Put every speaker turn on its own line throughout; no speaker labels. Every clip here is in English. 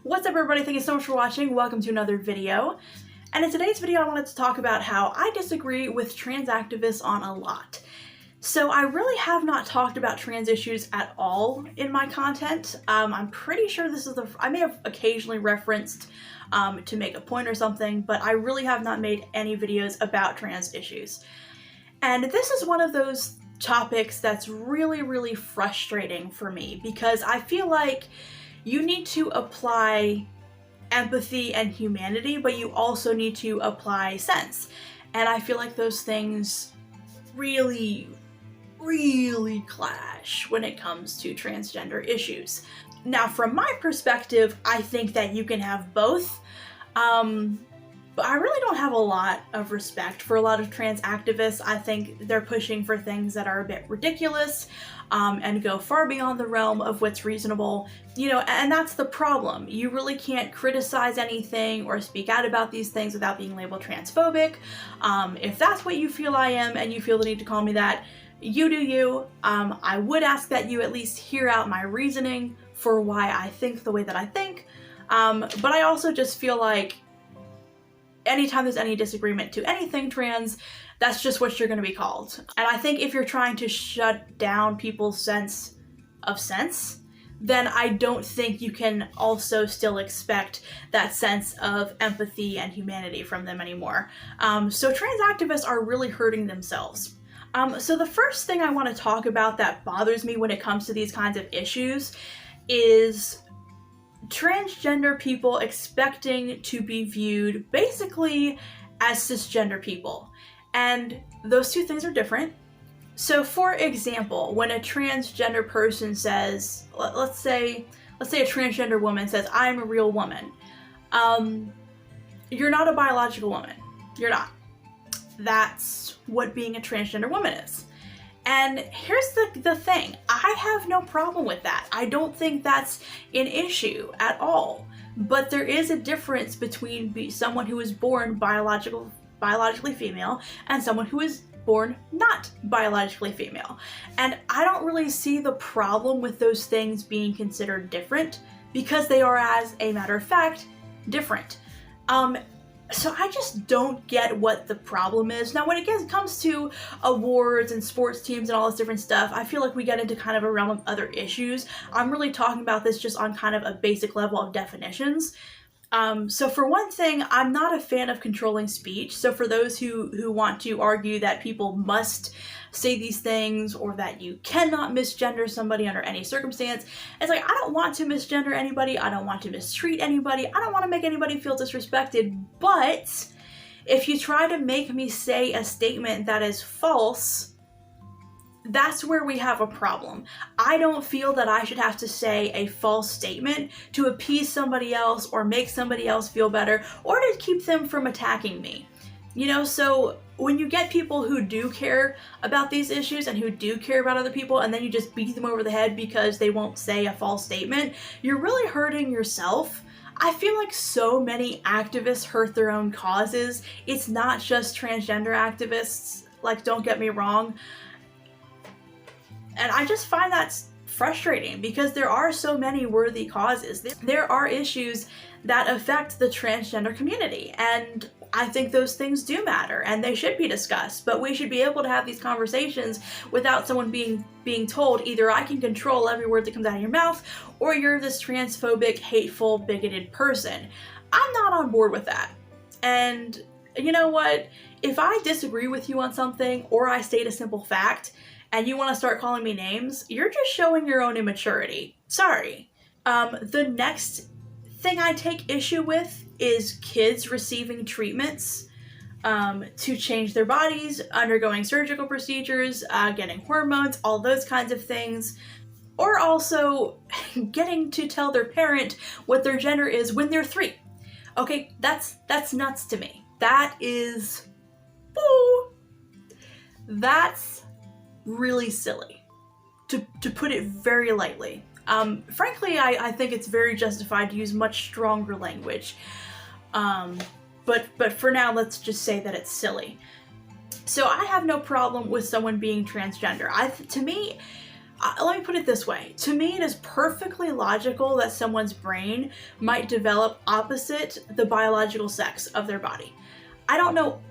What's up everybody, thank you so much for watching. Welcome to another video. And in today's video I wanted to talk about how I disagree with trans activists on a lot. So I really have not talked about trans issues at all in my content. I'm pretty sure this is I may have occasionally referenced to make a point or something, but I really have not made any videos about trans issues. And this is one of those topics that's really frustrating for me because I feel like you need to apply empathy and humanity, but you also need to apply sense. And I feel like those things really clash when it comes to transgender issues. Now, from my perspective, I think that you can have both. But I really don't have a lot of respect for a lot of trans activists. I think they're pushing for things that are a bit ridiculous and go far beyond the realm of what's reasonable. You know, and that's the problem. You really can't criticize anything or speak out about these things without being labeled transphobic. If that's what you feel I am and you feel the need to call me that, you do you. I would ask that you at least hear out my reasoning for why I think the way that I think. But I also just feel like anytime there's any disagreement to anything trans, that's just what you're going to be called. And I think if you're trying to shut down people's sense of sense, then I don't think you can also still expect that sense of empathy and humanity from them anymore. So trans activists are really hurting themselves. So the first thing I want to talk about that bothers me when it comes to these kinds of issues is transgender people expecting to be viewed basically as cisgender people. And those two things are different. So for example, when a transgender person says, let's say a transgender woman says, I'm a real woman. You're not a biological woman. You're not. That's what being a transgender woman is. And here's the thing, I have no problem with that. I don't think that's an issue at all. But there is a difference between someone who is born biologically female and someone who is born not biologically female. And I don't really see the problem with those things being considered different because they are, as a matter of fact, different. So I just don't get what the problem is. Now, when it comes to awards and sports teams and all this different stuff, I feel like we get into kind of a realm of other issues. I'm really talking about this just on kind of a basic level of definitions. So for one thing, I'm not a fan of controlling speech. So for those who want to argue that people must say these things or that you cannot misgender somebody under any circumstance, it's like, I don't want to misgender anybody. I don't want to mistreat anybody. I don't want to make anybody feel disrespected. But if you try to make me say a statement that is false, that's where we have a problem. I don't feel that I should have to say a false statement to appease somebody else or make somebody else feel better or to keep them from attacking me. You know, so when you get people who do care about these issues and who do care about other people and then you just beat them over the head because they won't say a false statement, you're really hurting yourself. I feel like so many activists hurt their own causes. It's not just transgender activists, like, don't get me wrong. And I just find that frustrating because there are so many worthy causes. There are issues that affect the transgender community, and I think those things do matter and they should be discussed, but we should be able to have these conversations without someone being told either I can control every word that comes out of your mouth or you're this transphobic, hateful, bigoted person. I'm not on board with that. And you know what? If I disagree with you on something or I state a simple fact and you want to start calling me names, you're just showing your own immaturity. Sorry. The next thing I take issue with is kids receiving treatments to change their bodies, undergoing surgical procedures, getting hormones, all those kinds of things, or also getting to tell their parent what their gender is when they're 3. Okay, that's nuts to me. That is, that's really silly, to put it very lightly. Frankly, I think it's very justified to use much stronger language. But for now, let's just say that it's silly. So I have no problem with someone being transgender. To me, let me put it this way. To me, it is perfectly logical that someone's brain might develop opposite the biological sex of their body. I don't know.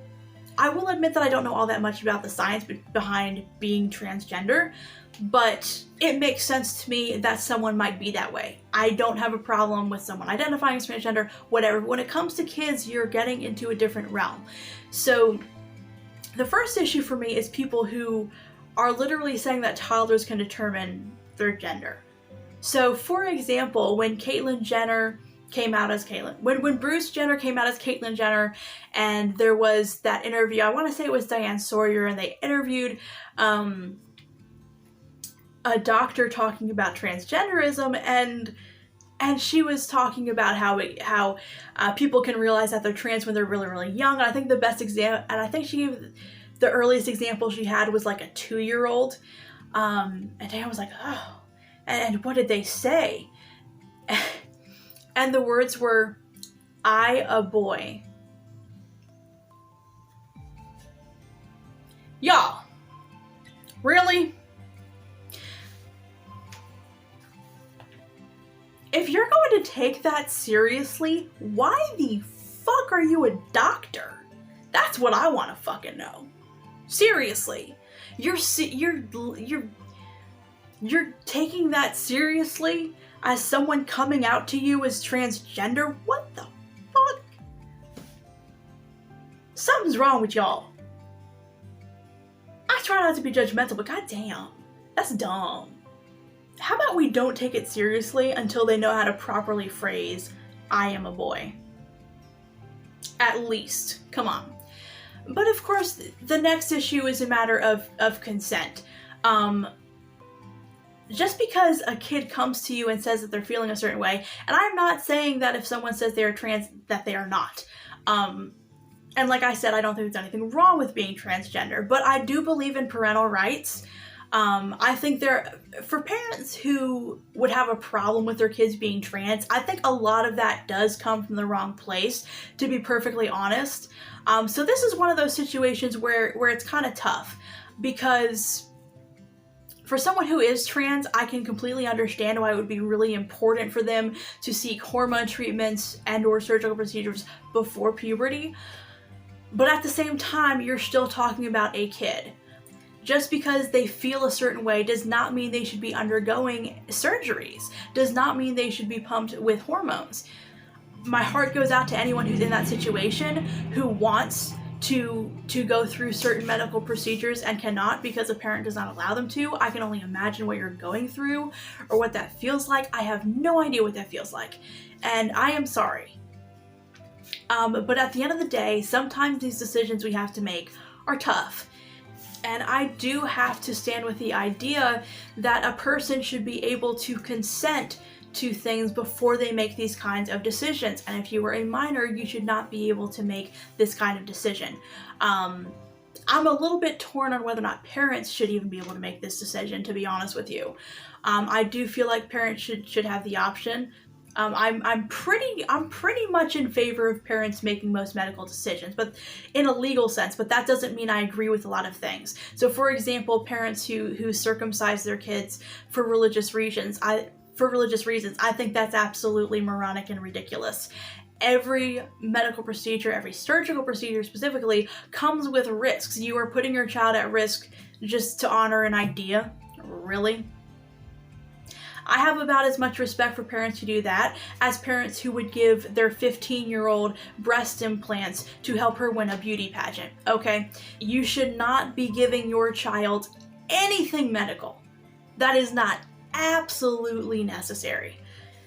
I will admit that I don't know all that much about the science behind being transgender, but it makes sense to me that someone might be that way. I don't have a problem with someone identifying as transgender, whatever. When it comes to kids, you're getting into a different realm. So the first issue for me is people who are literally saying that toddlers can determine their gender. So for example, when Caitlyn Jenner came out as Caitlyn, when Bruce Jenner came out as Caitlyn Jenner, and there was that interview, I want to say it was Diane Sawyer, and they interviewed a doctor talking about transgenderism, and she was talking about how people can realize that they're trans when they're really, really young. And I think the best example, and I think she gave the earliest example she had was like a 2-year-old. And Dan was like, oh, and what did they say? And the words were, I, a boy. Y'all, really? If you're going to take that seriously, why the fuck are you a doctor? That's what I want to fucking know. Seriously. You're taking that seriously as someone coming out to you as transgender? What the fuck? Something's wrong with y'all. I try not to be judgmental, but goddamn, that's dumb. How about we don't take it seriously until they know how to properly phrase, I am a boy? At least. Come on. But of course, the next issue is a matter of consent. Just because a kid comes to you and says that they're feeling a certain way, and I'm not saying that if someone says they are trans, that they are not. And like I said, I don't think there's anything wrong with being transgender, but I do believe in parental rights. I think for parents who would have a problem with their kids being trans, I think a lot of that does come from the wrong place, to be perfectly honest. So this is one of those situations where it's kind of tough, because for someone who is trans, I can completely understand why it would be really important for them to seek hormone treatments and or surgical procedures before puberty. But at the same time, you're still talking about a kid. Just because they feel a certain way does not mean they should be undergoing surgeries, does not mean they should be pumped with hormones. My heart goes out to anyone who's in that situation, who wants to go through certain medical procedures and cannot because a parent does not allow them to. I can only imagine what you're going through or what that feels like. I have no idea what that feels like, and I am sorry. But at the end of the day, sometimes these decisions we have to make are tough. And I do have to stand with the idea that a person should be able to consent to things before they make these kinds of decisions. And if you were a minor, you should not be able to make this kind of decision. I'm a little bit torn on whether or not parents should even be able to make this decision, to be honest with you. I do feel like parents should have the option. I'm pretty much in favor of parents making most medical decisions, but in a legal sense, but that doesn't mean I agree with a lot of things. So for example, parents who circumcise their kids for religious reasons, I think that's absolutely moronic and ridiculous. Every medical procedure, every surgical procedure specifically, comes with risks. You are putting your child at risk just to honor an idea? Really? I have about as much respect for parents who do that as parents who would give their 15-year-old breast implants to help her win a beauty pageant, okay? You should not be giving your child anything medical that is not absolutely necessary.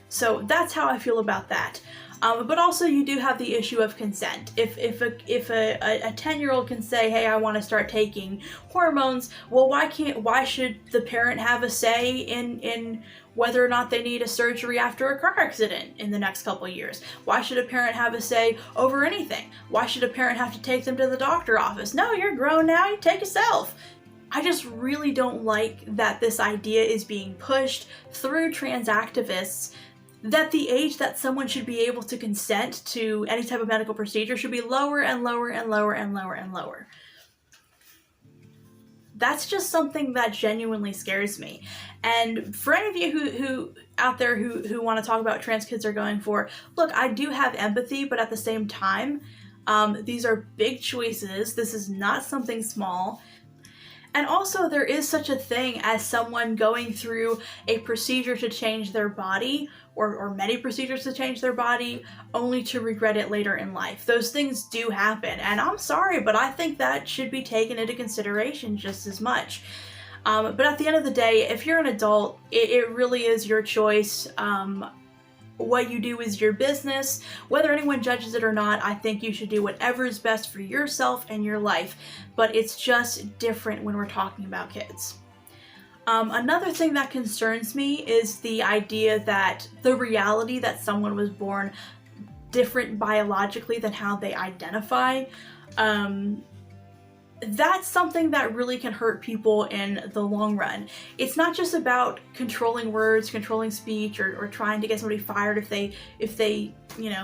So that's how I feel about that. But also you do have the issue of consent. If a 10-year-old can say, hey, I want to start taking hormones, well, why should the parent have a say in whether or not they need a surgery after a car accident in the next couple of years? Why should a parent have a say over anything? Why should a parent have to take them to the doctor office? No, you're grown now, you take yourself. I just really don't like that this idea is being pushed through trans activists, that the age that someone should be able to consent to any type of medical procedure should be lower and lower and lower and lower and lower. That's just something that genuinely scares me. And for any of you who out there who want to talk about what trans kids are going for, look, I do have empathy, but at the same time, these are big choices. This is not something small. And also, there is such a thing as someone going through a procedure to change their body, or many procedures to change their body, only to regret it later in life. Those things do happen, and I'm sorry, but I think that should be taken into consideration just as much. But at the end of the day, if you're an adult, it really is your choice. What you do is your business. Whether anyone judges it or not, I think you should do whatever is best for yourself and your life, but it's just different when we're talking about kids. Another thing that concerns me is the idea that the reality that someone was born different biologically than how they identify, that's something that really can hurt people in the long run. It's not just about controlling words, controlling speech, or trying to get somebody fired if they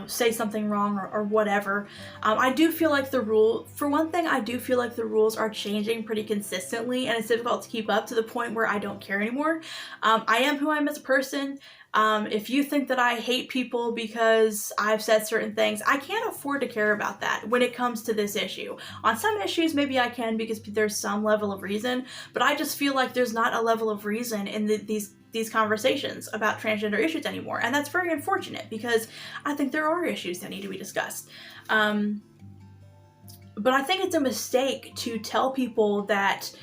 say something wrong or whatever. I do feel like for one thing, I do feel like the rules are changing pretty consistently, and it's difficult to keep up to the point where I don't care anymore. I am who I am as a person. If you think that I hate people because I've said certain things, I can't afford to care about that when it comes to this issue. On some issues, maybe I can because there's some level of reason, but I just feel like there's not a level of reason in these conversations about transgender issues anymore. And that's very unfortunate because I think there are issues that need to be discussed. But I think it's a mistake to tell people that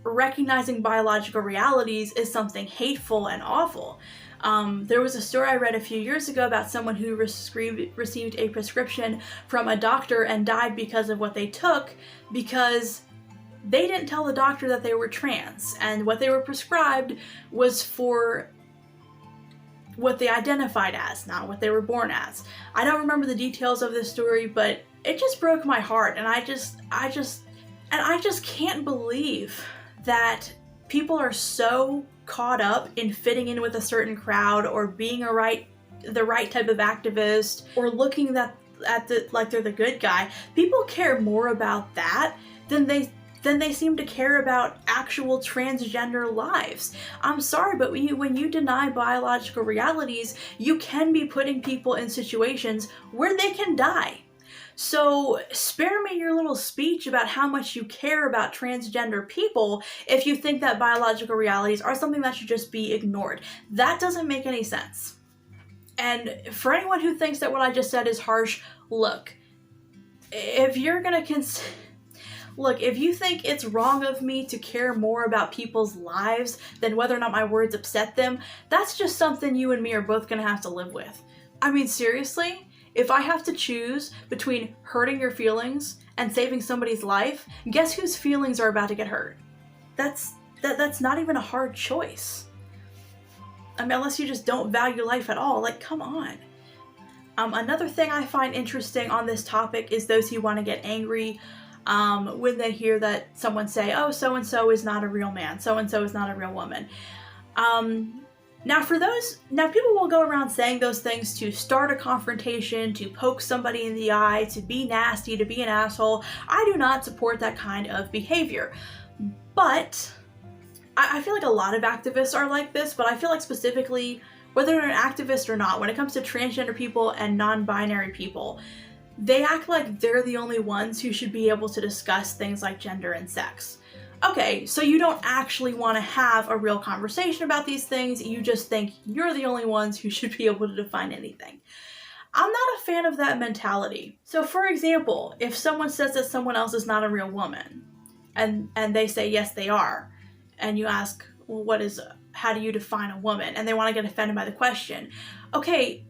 recognizing biological realities is something hateful and awful. There was a story I read a few years ago about someone who received a prescription from a doctor and died because of what they took, because they didn't tell the doctor that they were trans, and what they were prescribed was for what they identified as, not what they were born as. I don't remember the details of this story, but it just broke my heart, and I just can't believe that people are so caught up in fitting in with a certain crowd, or being the right type of activist, or looking like they're the good guy. People care more about that than they seem to care about actual transgender lives. I'm sorry, but when you deny biological realities, you can be putting people in situations where they can die. So spare me your little speech about how much you care about transgender people if you think that biological realities are something that should just be ignored. That doesn't make any sense. And for anyone who thinks that what I just said is harsh, look, if you're gonna if you think it's wrong of me to care more about people's lives than whether or not my words upset them, that's just something you and me are both gonna have to live with. I mean, seriously? If I have to choose between hurting your feelings and saving somebody's life, guess whose feelings are about to get hurt? That's not even a hard choice. I mean, unless you just don't value life at all, like, come on. Another thing I find interesting on this topic is those who want to get angry when they hear that someone say, oh, so-and-so is not a real man, so-and-so is not a real woman. Now people will go around saying those things to start a confrontation, to poke somebody in the eye, to be nasty, to be an asshole. I do not support that kind of behavior. But I feel like a lot of activists are like this, but I feel like specifically, whether they're an activist or not, when it comes to transgender people and non-binary people, they act like they're the only ones who should be able to discuss things like gender and sex. Okay, so you don't actually want to have a real conversation about these things, you just think you're the only ones who should be able to define anything. I'm not a fan of that mentality. So for example, if someone says that someone else is not a real woman, and they say yes they are, and you ask, well, how do you define a woman? And they want to get offended by the question. Okay,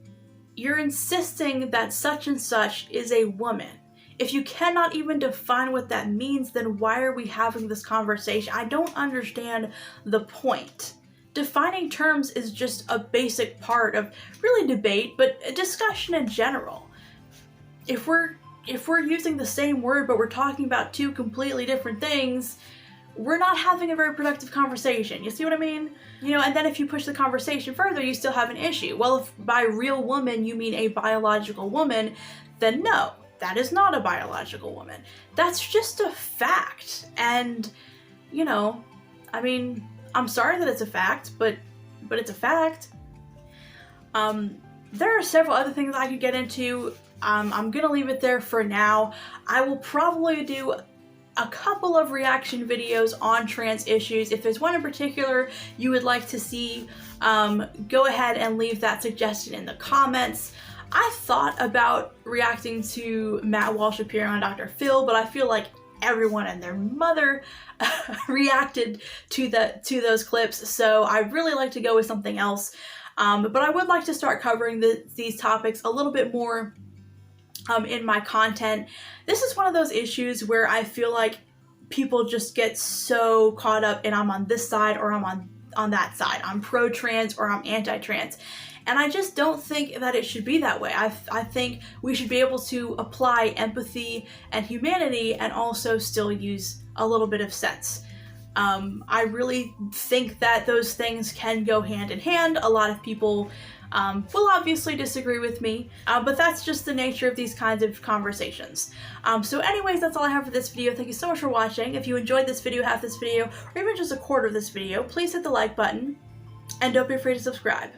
you're insisting that such and such is a woman. If you cannot even define what that means, then why are we having this conversation? I don't understand the point. Defining terms is just a basic part of really debate, but a discussion in general. If we're using the same word, but we're talking about two completely different things, we're not having a very productive conversation. You see what I mean? And then if you push the conversation further, you still have an issue. Well, if by real woman you mean a biological woman, then no. that is not a biological woman. That's just a fact. And, you know, I mean, I'm sorry that it's a fact, but it's a fact. There are several other things I could get into. I'm gonna leave it there for now. I will probably do a couple of reaction videos on trans issues. If there's one in particular you would like to see, go ahead and leave that suggestion in the comments. I thought about reacting to Matt Walsh appearing on Dr. Phil, but I feel like everyone and their mother reacted to those clips, so I'd really like to go with something else. But I would like to start covering these topics a little bit more in my content. This is one of those issues where I feel like people just get so caught up in I'm on this side or I'm on that side. I'm pro-trans or I'm anti-trans. And I just don't think that it should be that way. I think we should be able to apply empathy and humanity and also still use a little bit of sense. I really think that those things can go hand in hand. A lot of people will obviously disagree with me, but that's just the nature of these kinds of conversations. So anyways, that's all I have for this video. Thank you so much for watching. If you enjoyed this video, half this video, or even just a quarter of this video, please hit the like button, and don't be afraid to subscribe.